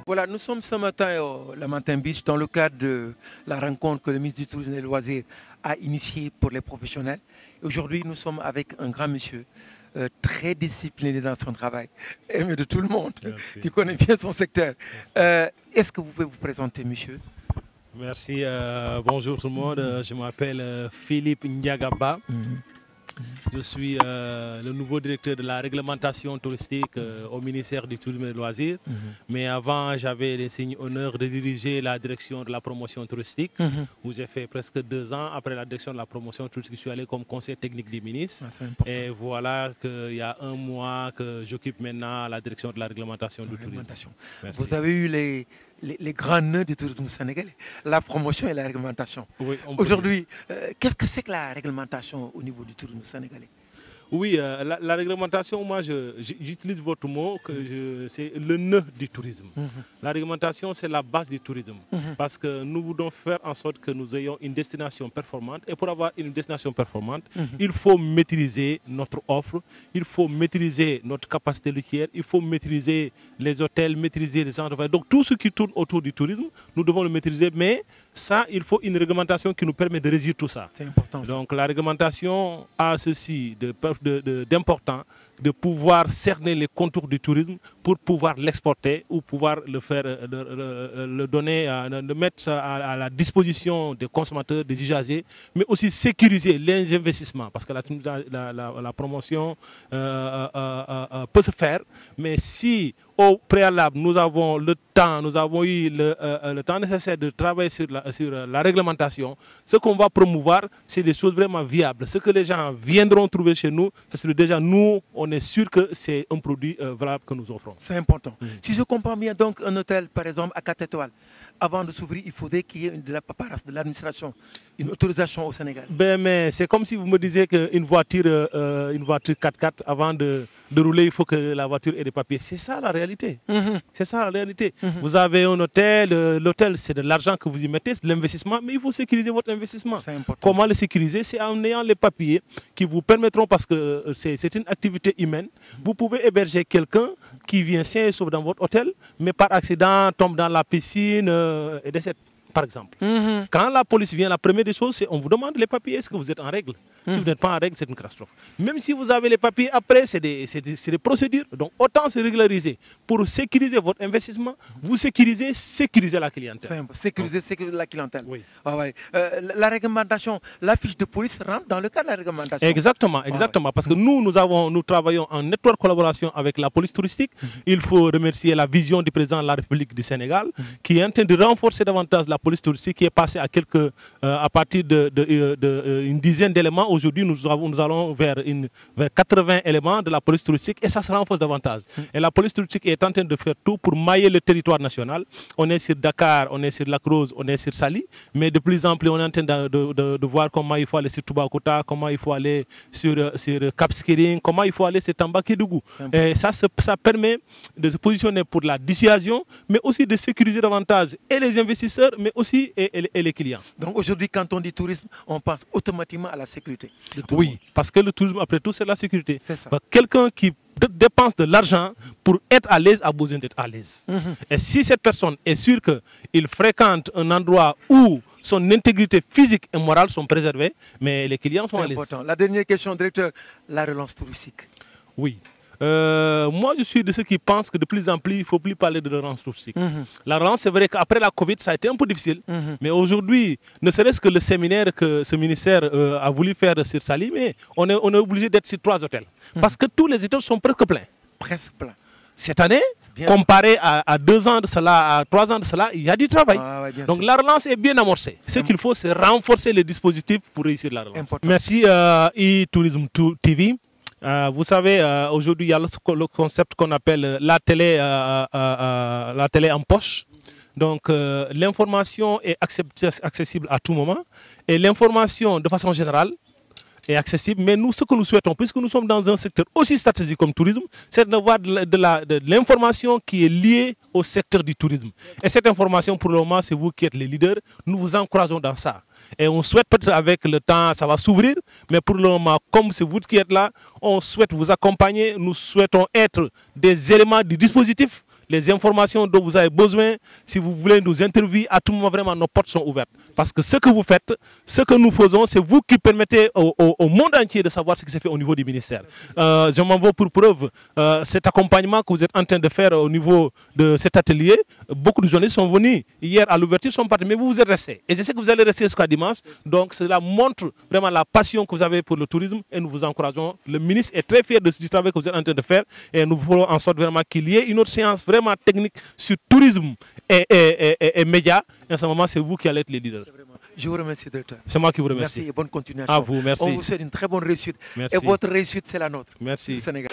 Voilà, nous sommes ce matin au Lamantin Beach dans le cadre de la rencontre que le ministre du Tourisme et des Loisirs a initiée pour les professionnels. Aujourd'hui, nous sommes avec un grand monsieur très discipliné dans son travail, aimé de tout le monde, qui connaît bien son secteur. Est-ce que vous pouvez vous présenter, monsieur? Merci, bonjour tout le monde, je m'appelle Philippe Ndiagaba. Je suis le nouveau directeur de la réglementation touristique au ministère du Tourisme et des Loisirs. Mais avant, j'avais l'insigne honneur de diriger la direction de la promotion touristique, où j'ai fait presque 2 ans. Après la direction de la promotion touristique, je suis allé comme conseiller technique du ministre. Et voilà qu'il y a 1 mois que j'occupe maintenant la direction de la réglementation du tourisme. Merci. Vous avez eu les grands nœuds du tourisme sénégalais, la promotion et la réglementation. Oui, aujourd'hui, qu'est-ce que c'est que la réglementation au niveau du tourisme sénégalais? Oui, la réglementation, moi j'utilise votre mot, c'est le nœud du tourisme. La réglementation, c'est la base du tourisme. Parce que nous voulons faire en sorte que nous ayons une destination performante. Et pour avoir une destination performante, il faut maîtriser notre offre, il faut maîtriser notre capacité routière, il faut maîtriser les hôtels, maîtriser les endroits. Donc tout ce qui tourne autour du tourisme, nous devons le maîtriser. Mais ça, il faut une réglementation qui nous permet de réussir tout ça. C'est important. Donc la réglementation a ceci d'important de pouvoir cerner les contours du tourisme pour pouvoir l'exporter ou pouvoir le faire, le donner, le mettre à la disposition des consommateurs, des usagers, mais aussi sécuriser les investissements parce que la promotion peut se faire, mais si au préalable nous avons le temps, nous avons eu le temps nécessaire de travailler sur la réglementation, ce qu'on va promouvoir, c'est des choses vraiment viables. Ce que les gens viendront trouver chez nous, parce que déjà nous, on est sûr que c'est un produit valable que nous offrons. C'est important. Si je comprends bien, donc un hôtel, par exemple, à 4 étoiles, avant de s'ouvrir, il faudrait qu'il y ait de la paperasse, de l'administration, une autorisation au Sénégal. Ben, mais c'est comme si vous me disiez qu'une voiture 4x4, avant de rouler, il faut que la voiture ait des papiers. C'est ça la réalité. C'est ça la réalité. Vous avez un hôtel, l'hôtel c'est de l'argent que vous y mettez, c'est de l'investissement, mais il faut sécuriser votre investissement. Comment le sécuriser? C'est en ayant les papiers qui vous permettront, parce que c'est une activité humaine, vous pouvez héberger quelqu'un qui vient sain et sauf dans votre hôtel, mais par accident tombe dans la piscine et décède, par exemple. Quand la police vient, la première des choses, c'est on vous demande les papiers, est-ce que vous êtes en règle? Si vous n'êtes pas en règle, c'est une catastrophe. Même si vous avez les papiers, après, c'est des procédures. Donc autant se régulariser pour sécuriser votre investissement, vous sécurisez la clientèle. Sécuriser la clientèle. Oui. La réglementation, la fiche de police rentre dans le cadre de la réglementation. Exactement, exactement. Parce que nous travaillons en étroite collaboration avec la police touristique. Il faut remercier la vision du président de la République du Sénégal qui est en train de renforcer davantage la police touristique, qui est passée à partir d'une dizaine d'éléments. Aujourd'hui, nous allons vers 80 éléments de la police touristique et ça se renforce davantage. Et la police touristique est en train de faire tout pour mailler le territoire national. On est sur Dakar, on est sur Lac Rose, on est sur Saly, mais de plus en plus, on est en train de voir comment il faut aller sur Toubacouta, comment il faut aller sur Cap Skirring, comment il faut aller sur Tamba-Kédougou. Et ça permet de se positionner pour la dissuasion, mais aussi de sécuriser davantage et les investisseurs, mais aussi et les clients. Donc aujourd'hui, quand on dit tourisme, on pense automatiquement à la sécurité. Oui, parce que le tourisme, après tout, c'est la sécurité. Ça. Quelqu'un qui dépense de l'argent pour être à l'aise a besoin d'être à l'aise. Et si cette personne est sûre qu'il fréquente un endroit où son intégrité physique et morale sont préservées, mais les clients sont à l'aise. La dernière question, directeur, la relance touristique. Oui. Moi, je suis de ceux qui pensent que de plus en plus, il ne faut plus parler de relance touristique. La relance, c'est vrai qu'après la Covid, ça a été un peu difficile. Mais aujourd'hui, ne serait-ce que le séminaire que ce ministère a voulu faire sur Saly, mais on est obligé d'être sur 3 hôtels. Parce que tous les hôtels sont presque pleins. Presque pleins. Cette année, comparé à 2 ans de cela, à 3 ans de cela, il y a du travail. Donc la relance est bien amorcée. Ce qu'il faut, c'est renforcer les dispositifs pour réussir la relance. Merci e-Tourism TV. Vous savez, aujourd'hui, il y a le concept qu'on appelle la télé en poche. Donc, l'information est accessible à tout moment. Et l'information, de façon générale, est accessible. Mais nous, ce que nous souhaitons, puisque nous sommes dans un secteur aussi stratégique comme le tourisme, c'est d'avoir de l'information qui est liée au secteur du tourisme. Et cette information, pour le moment, c'est vous qui êtes les leaders. Nous vous encourageons dans ça. Et on souhaite peut-être avec le temps, ça va s'ouvrir. Mais pour le moment, comme c'est vous qui êtes là, on souhaite vous accompagner. Nous souhaitons être des éléments du dispositif les informations dont vous avez besoin, si vous voulez nous interviewer, à tout moment, vraiment, nos portes sont ouvertes. Parce que ce que vous faites, ce que nous faisons, c'est vous qui permettez au monde entier de savoir ce qui s'est fait au niveau du ministère. Je m'en veux pour preuve cet accompagnement que vous êtes en train de faire au niveau de cet atelier. Beaucoup de journalistes sont venus hier à l'ouverture, sont partis, mais vous êtes restés. Et je sais que vous allez rester jusqu'à dimanche. Donc cela montre vraiment la passion que vous avez pour le tourisme et nous vous encourageons. Le ministre est très fier du travail que vous êtes en train de faire et nous ferons en sorte vraiment qu'il y ait une autre séance vraiment technique sur tourisme et médias. Et en ce moment, c'est vous qui allez être les leaders. Je vous remercie, docteur. C'est moi qui vous remercie. Merci et bonne continuation. À vous, merci. On vous souhaite une très bonne réussite. Merci. Et votre réussite, c'est la nôtre. Merci. Sénégal.